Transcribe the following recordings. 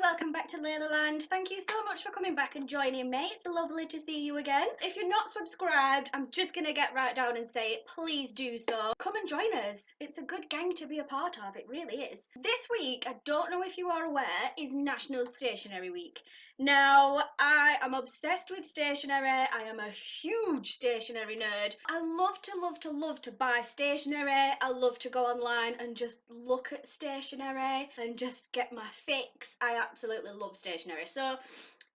welcome back to Leila Land. Thank you so much for coming back and joining me. It's lovely to see you again. If you're not subscribed, I'm just going to get right down and say, please do so. Come and join us. It's a good gang to be a part of, it really is. This week, I don't know if you are aware, is National Stationery Week. Now, I am obsessed with stationery. I am a huge stationery nerd. I love to buy stationery. I love to go online and just look at stationery and just get my fix. I absolutely love stationery. So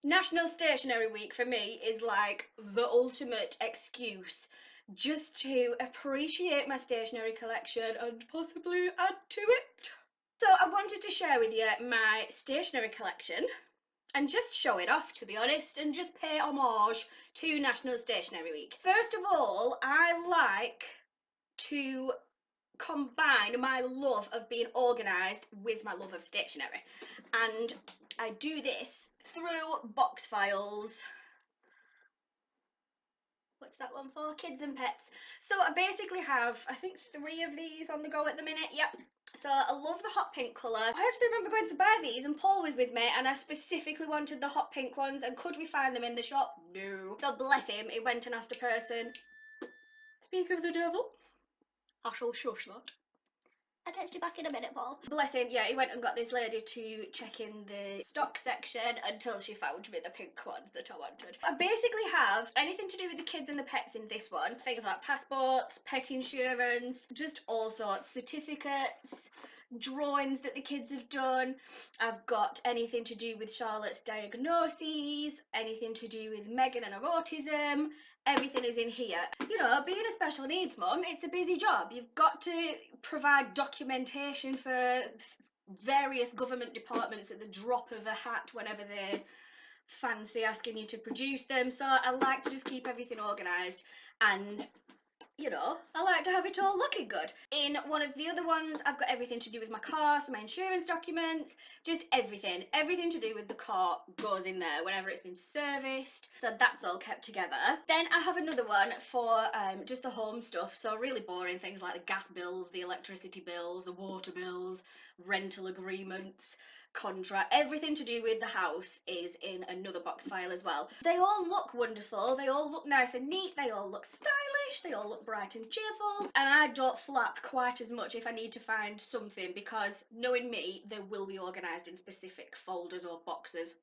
National Stationery Week for me is like the ultimate excuse just to appreciate my stationery collection and possibly add to it. So I wanted to share with you my stationery collection and just show it off, to be honest, and just pay homage to National Stationery Week. First of all, I like to combine my love of being organised with my love of stationery, and I do this through box files. What's that one for? Kids and pets. So I basically have, I think, 3 of these on the go at the minute. Yep. So I love the hot pink colour. I actually remember going to buy these and Paul was with me and I specifically wanted the hot pink ones, and could we find them in the shop? No. So bless him, he went and asked a person. Speak of the devil, I shall shush that. I'll text you back in a minute, Paul. Bless him, yeah, he went and got this lady to check in the stock section until she found me the pink one that I wanted. I basically have anything to do with the kids and the pets in this one. Things like passports, pet insurance, just all sorts, certificates, drawings that the kids have done. I've got anything to do with Charlotte's diagnoses, anything to do with Megan and her autism. Everything is in here. You know, being a special needs mum, it's a busy job. You've got to provide documentation for various government departments at the drop of a hat whenever they fancy asking you to produce them. So I like to just keep everything organised, and you know, I like to have it all looking good. In one of the other ones, I've got everything to do with my car, so my insurance documents, just everything. Everything to do with the car goes in there whenever it's been serviced, so that's all kept together. Then I have another one for just the home stuff, so really boring things like the gas bills, the electricity bills, the water bills, rental agreements, contract, everything to do with the house is in another box file as well. They all look wonderful, they all look nice and neat, they all look stylish, they all look bright and cheerful, and I don't flap quite as much if I need to find something, because knowing me, they will be organised in specific folders or boxes.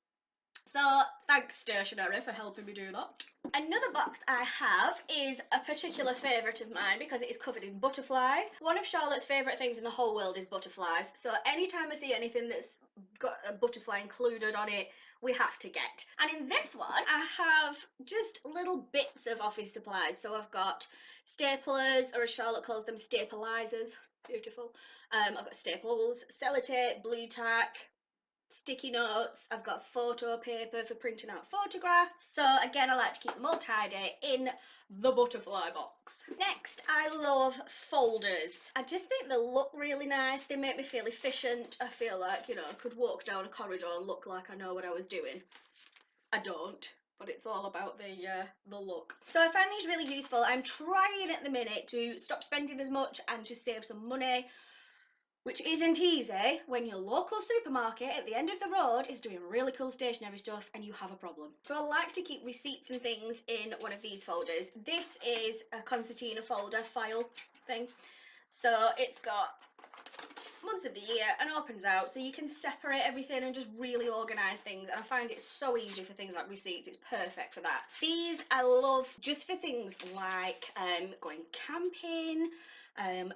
So thanks Stationery for helping me do that. Another box I have is a particular favourite of mine because it is covered in butterflies. One of Charlotte's favourite things in the whole world is butterflies, so anytime I see anything that's got a butterfly included on it, we have to get. And in this one I have just little bits of office supplies. So I've got staplers, or as Charlotte calls them, stabilizers. Beautiful. I've got staples, sellotape, blue tack, sticky notes, I've got photo paper for printing out photographs. So again, I like to keep them all tidy in the butterfly box. Next, I love folders. I just think they look really nice, they make me feel efficient. I feel like, you know, I could walk down a corridor and look like I know what I was doing. I don't, but it's all about the look. So I find these really useful. I'm trying at the minute to stop spending as much and just save some money, which isn't easy when your local supermarket at the end of the road is doing really cool stationery stuff and you have a problem. So I like to keep receipts and things in one of these folders. This is a concertina folder file thing. So it's got months of the year and opens out, so you can separate everything and just really organise things, and I find it so easy for things like receipts. It's perfect for that. These I love just for things like going camping,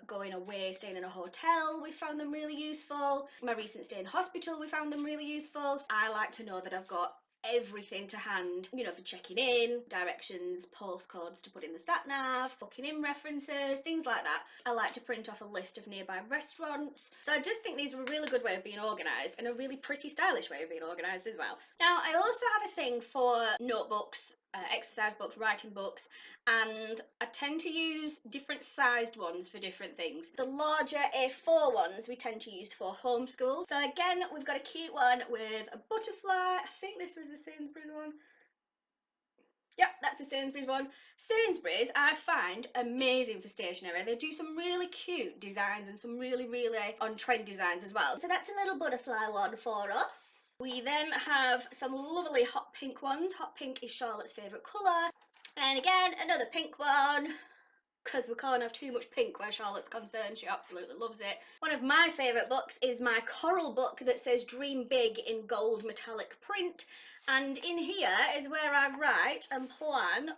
going away, staying in a hotel. We found them really useful. My recent stay in hospital, we found them really useful. I like to know that I've got everything to hand, you know, for checking in, directions, postcodes to put in the sat nav, booking in references, things like that. I like to print off a list of nearby restaurants. So I just think these are a really good way of being organised, and a really pretty stylish way of being organised as well. Now I also have a thing for notebooks, exercise books, writing books, and I tend to use different sized ones for different things. The larger A4 ones we tend to use for homeschool. So again, we've got a cute one with a butterfly. I think this was the Sainsbury's one. Yep, that's a Sainsbury's one. Sainsbury's I find amazing for stationery. They do some really cute designs and some really on-trend designs as well. So that's a little butterfly one for us. We then have some lovely hot pink ones. Hot pink is Charlotte's favourite colour. And again, another pink one, because we can't have too much pink where Charlotte's concerned. She absolutely loves it. One of my favourite books is my coral book that says Dream Big in gold metallic print. And in here is where I write and plan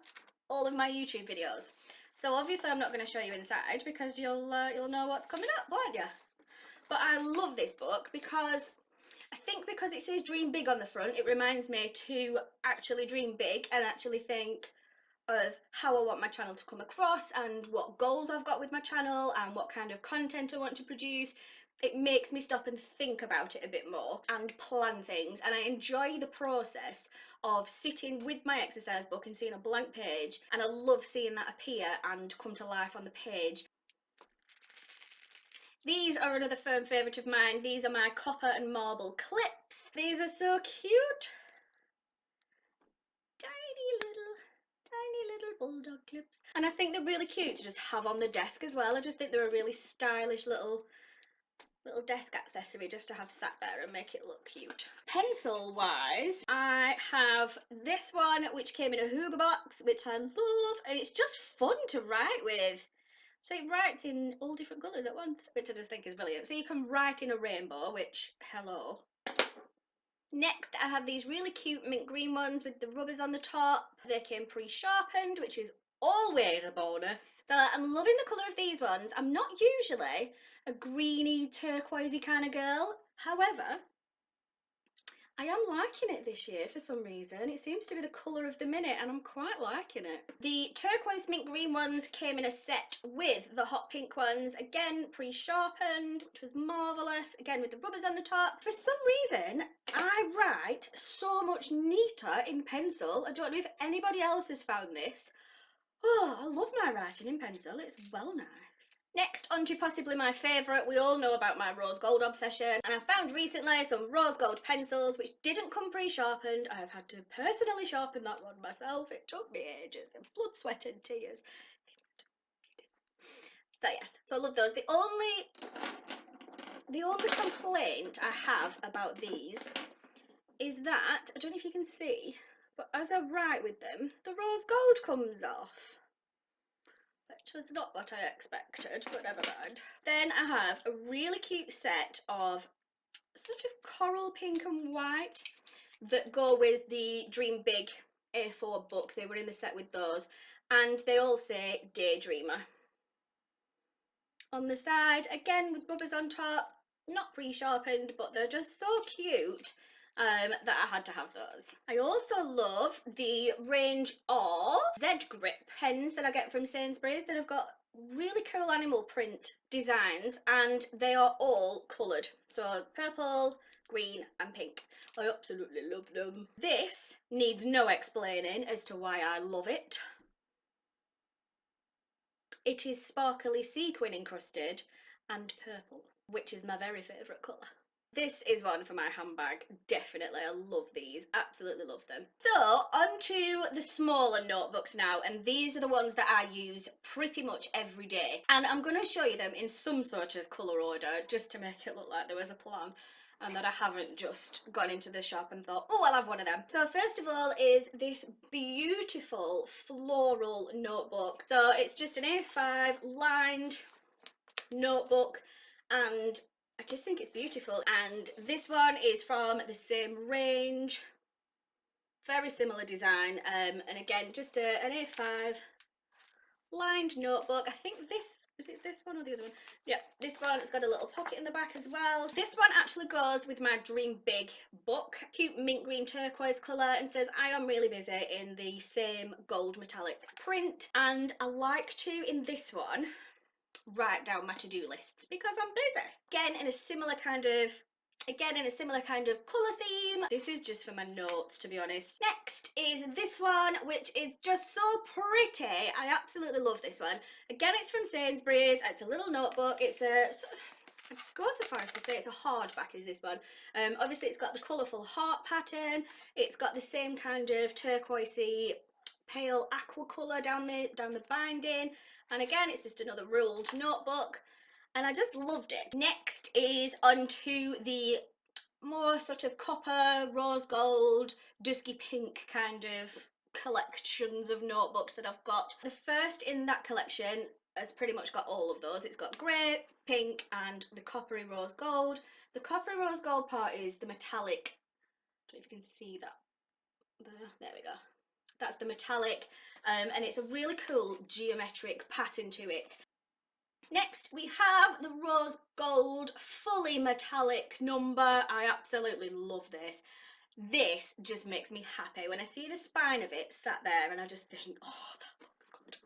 all of my YouTube videos. So obviously I'm not going to show you inside because you'll know what's coming up, won't you? But I love this book because I think because it says dream big on the front, it reminds me to actually dream big and actually think of how I want my channel to come across and what goals I've got with my channel and what kind of content I want to produce. It makes me stop and think about it a bit more and plan things, and I enjoy the process of sitting with my exercise book and seeing a blank page, and I love seeing that appear and come to life on the page. These are another firm favourite of mine. These are my copper and marble clips. These are so cute. Tiny little bulldog clips. And I think they're really cute to just have on the desk as well. I just think they're a really stylish little desk accessory just to have sat there and make it look cute. Pencil wise, I have this one which came in a Hugo box, which I love, and it's just fun to write with. So it writes in all different colours at once, which I just think is brilliant. So you can write in a rainbow, which, hello. Next, I have these really cute mint green ones with the rubbers on the top. They came pre-sharpened, which is always a bonus. So I'm loving the colour of these ones. I'm not usually a greeny, turquoisey kind of girl. However, I am liking it this year for some reason. It seems to be the colour of the minute and I'm quite liking it. The turquoise mint green ones came in a set with the hot pink ones, again pre-sharpened, which was marvellous, again with the rubbers on the top. For some reason, I write so much neater in pencil. I don't know if anybody else has found this. Oh, I love my writing in pencil, it's well nice. Next, onto possibly my favourite. We all know about my rose gold obsession, and I found recently some rose gold pencils which didn't come pre-sharpened. I've had to personally sharpen that one myself. It took me ages and blood, sweat and tears. So yes, so I love those. The only complaint I have about these is that, I don't know if you can see, but as I write with them, the rose gold comes off. Which was not what I expected, but never mind. Then I have a really cute set of sort of coral pink and white that go with the Dream Big A4 book. They were in the set with those, and they all say Daydreamer. On the side, again with rubbers on top, not pre-sharpened, but they're just so cute that I had to have those. I also love the range of Z-grip pens that I get from Sainsbury's that have got really cool animal print designs, and they are all coloured. So purple, green and pink. I absolutely love them. This needs no explaining as to why I love it. It is sparkly sequin encrusted and purple, which is my very favourite colour. This is one for my handbag, definitely. I love these, absolutely love them. So, onto the smaller notebooks now, and these are the ones that I use pretty much every day. And I'm going to show you them in some sort of colour order, just to make it look like there was a plan, and that I haven't just gone into the shop and thought, oh, I'll have one of them. So first of all is this beautiful floral notebook. So it's just an A5 lined notebook, and I just think it's beautiful. And this one is from the same range, very similar design, and again just an A5 lined notebook. I think this, is it this one or the other one? Yeah, this one, it's got a little pocket in the back as well. This one actually goes with my Dream Big book. Cute mint green turquoise colour, and says I am really busy in the same gold metallic print. And I like to, in this one, write down my to-do lists because I'm busy. Again, in a similar kind of colour theme. This is just for my notes, to be honest. Next is this one, which is just so pretty. I absolutely love this one. Again, it's from Sainsbury's. It's a little notebook. It's a, I'd go so far as to say it's a hardback is this one. Obviously it's got the colourful heart pattern. It's got the same kind of turquoisey pale aqua colour down the binding. And again, it's just another ruled notebook, and I just loved it. Next is onto the more sort of copper, rose gold, dusky pink kind of collections of notebooks that I've got. The first in that collection has pretty much got all of those. It's got grey, pink and the coppery rose gold. The coppery rose gold part is the metallic. I don't know if you can see that. There we go. That's the metallic, and it's a really cool geometric pattern to it. Next we have the rose gold fully metallic number. I absolutely love this. This just makes me happy when I see the spine of it sat there and I just think, oh, that looks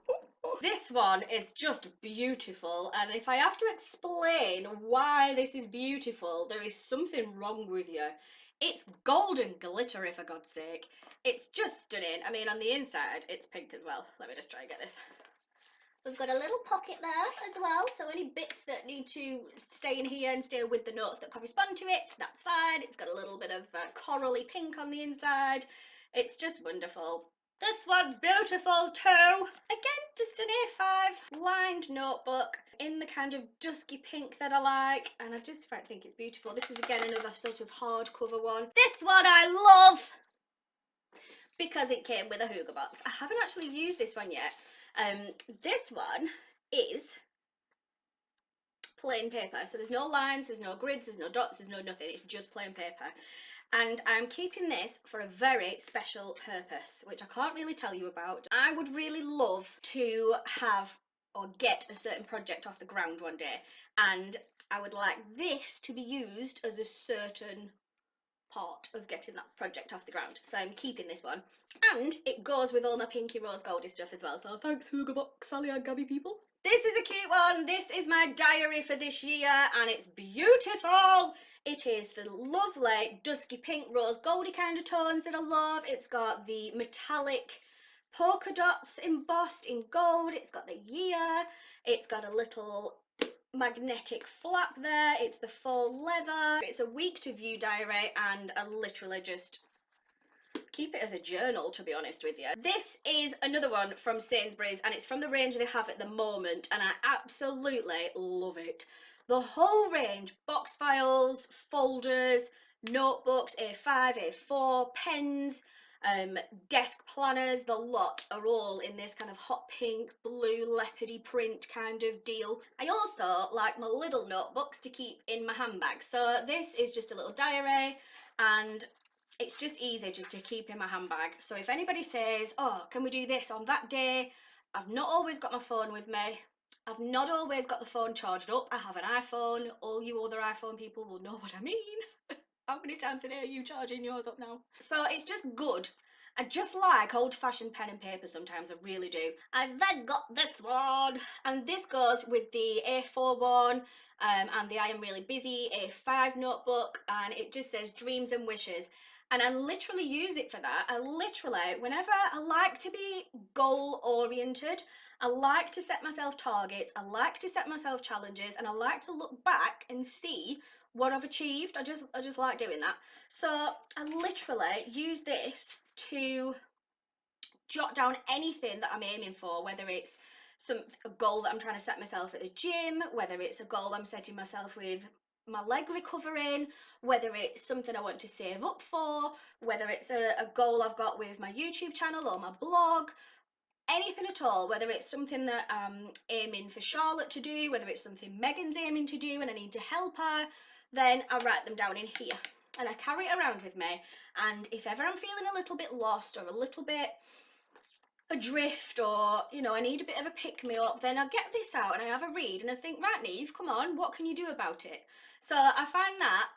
good. This one is just beautiful, and if I have to explain why this is beautiful, there is something wrong with you. It's golden glittery, for God's sake. It's just stunning. I mean, on the inside, it's pink as well. Let me just try and get this. We've got a little pocket there as well, so any bits that need to stay in here and stay with the notes that correspond to it, that's fine. It's got a little bit of corally pink on the inside. It's just wonderful. This one's beautiful too. Again, just an A5 lined notebook in the kind of dusky pink that I like, and I just think it's beautiful. This is again another sort of hardcover one. This one I love because it came with a hooga box. I haven't actually used this one yet. This one is plain paper, so there's no lines, there's no grids, there's no dots, there's no nothing. It's just plain paper, and I'm keeping this for a very special purpose, which I can't really tell you about. I would really love to have or get a certain project off the ground one day, and I would like this to be used as a certain part of getting that project off the ground. So I'm keeping this one, and it goes with all my pinky rose goldy stuff as well. So thanks Hooga Box, Sally and Gabby people. This is a cute one. This is my diary for this year, and it's beautiful. It is the lovely dusky pink rose goldy kind of tones that I love. It's got the metallic polka dots embossed in gold. It's got the year. It's got a little magnetic flap there. It's the faux leather. It's a week to view diary, and I literally just keep it as a journal, to be honest with you. This is another one from Sainsbury's, and it's from the range they have at the moment, and I absolutely love it. The whole range, box files, folders, notebooks, A5, A4, pens, desk planners, the lot are all in this kind of hot pink, blue, leopardy print kind of deal. I also like my little notebooks to keep in my handbag. So this is just a little diary, and it's just easy just to keep in my handbag. So if anybody says, oh, can we do this on that day? I've not always got my phone with me. I've not always got the phone charged up. I have an iPhone. All you other iPhone people will know what I mean. How many times a day are you charging yours up now? So it's just good. I just like old-fashioned pen and paper sometimes, I really do. I've then got this one, and this goes with the A4 one, and the I Am Really Busy A5 notebook, and it just says dreams and wishes. And I literally use it for that. I literally, whenever I like to be goal oriented, I like to set myself targets, I like to set myself challenges, and I like to look back and see what I've achieved. I just like doing that. So I literally use this to jot down anything that I'm aiming for, whether it's a goal that I'm trying to set myself at the gym, whether it's a goal I'm setting myself with my leg recovering, whether it's something I want to save up for, whether it's a goal I've got with my YouTube channel or my blog, anything at all, whether it's something that I'm aiming for Charlotte to do, whether it's something Megan's aiming to do and I need to help her, then I write them down in here and I carry it around with me. And if ever I'm feeling a little bit lost or a little bit adrift, or you know, I need a bit of a pick-me-up, then I get this out and I have a read and I think, right Neve, come on, what can you do about it? So I find that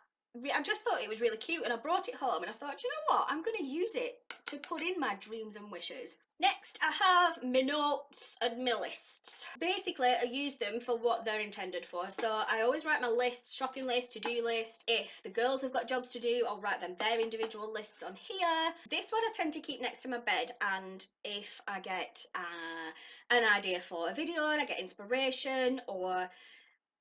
I just thought it was really cute, and I brought it home and I thought, you know what, I'm going to use it to put in my dreams and wishes. Next, I have my notes and my lists. Basically, I use them for what they're intended for. So I always write my lists, shopping list, to-do list. If the girls have got jobs to do, I'll write them their individual lists on here. This one I tend to keep next to my bed, and if I get an idea for a video and I get inspiration, or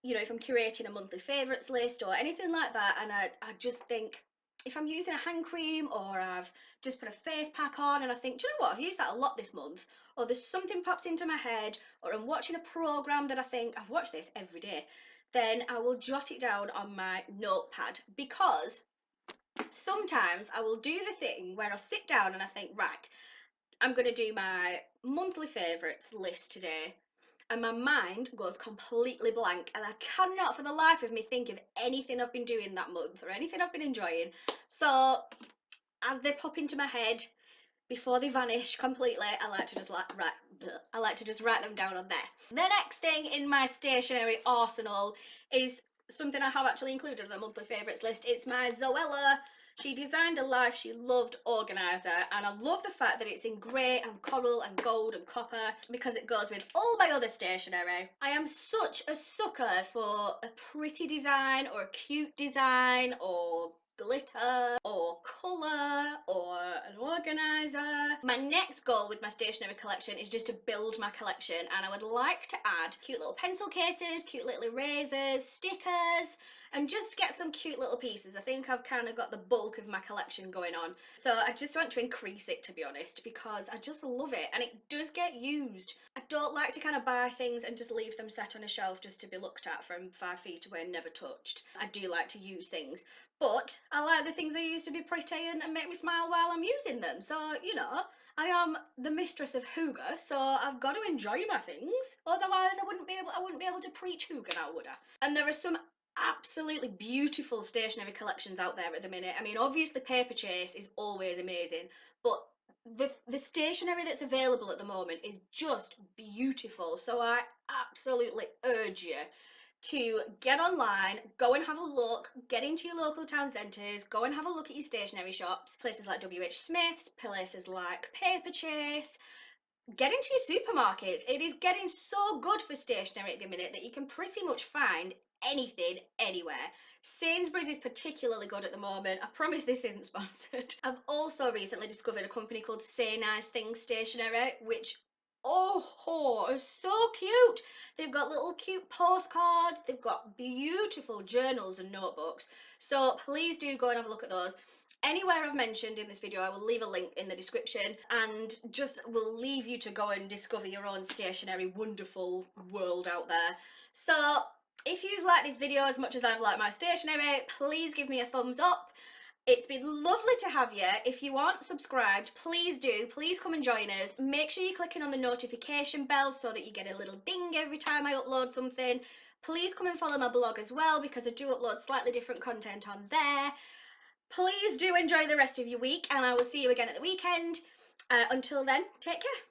you know, if I'm curating a monthly favourites list or anything like that, and I just think, if I'm using a hand cream or I've just put a face pack on and I think, do you know what, I've used that a lot this month, or there's something pops into my head, or I'm watching a programme that I think, I've watched this every day, then I will jot it down on my notepad, because sometimes I will do the thing where I'll sit down and I think, right, I'm going to do my monthly favourites list today. And my mind goes completely blank and I cannot for the life of me think of anything I've been doing that month or anything I've been enjoying. So as they pop into my head, before they vanish completely, I like to just write them down on there. The next thing in my stationery arsenal is something I have actually included on a monthly favourites list. It's my Zoella She Designed a Life She Loved organiser, and I love the fact that it's in grey and coral and gold and copper because it goes with all my other stationery. I am such a sucker for a pretty design or a cute design or glitter or colour or an organiser. My next goal with my stationery collection is just to build my collection, and I would like to add cute little pencil cases, cute little erasers, stickers, and just get some cute little pieces. I think I've kind of got the bulk of my collection going on, so I just want to increase it, to be honest, because I just love it and it does get used. I don't like to kind of buy things and just leave them set on a shelf just to be looked at from 5 feet away and never touched. I do like to use things, but I like the things I use to be pretty and make me smile while I'm using them. So, you know, I am the mistress of hygge, so I've got to enjoy my things. Otherwise, I wouldn't be able to preach hygge now, would I? And there are some absolutely beautiful stationery collections out there at the minute. I mean, obviously Paper Chase is always amazing, but the stationery that's available at the moment is just beautiful. So I absolutely urge you to get online, go and have a look, get into your local town centres, go and have a look at your stationery shops, places like WH Smith's, places like Paper Chase. Get into your supermarkets. It is getting so good for stationery at the minute that you can pretty much find anything anywhere. Sainsbury's is particularly good at the moment. I promise this isn't sponsored. I've also recently discovered a company called Say Nice Things Stationery, which, oh, is so cute. They've got little cute postcards, they've got beautiful journals and notebooks. So please do go and have a look at those. Anywhere I've mentioned in this video, I will leave a link in the description and just will leave you to go and discover your own stationery wonderful world out there. So if you've liked this video as much as I've liked my stationery, please give me a thumbs up. It's been lovely to have you. If you aren't subscribed, please do. Please come and join us. Make sure you're clicking on the notification bell so that you get a little ding every time I upload something. Please come and follow my blog as well, because I do upload slightly different content on there. Please do enjoy the rest of your week, and I will see you again at the weekend. Until then, take care.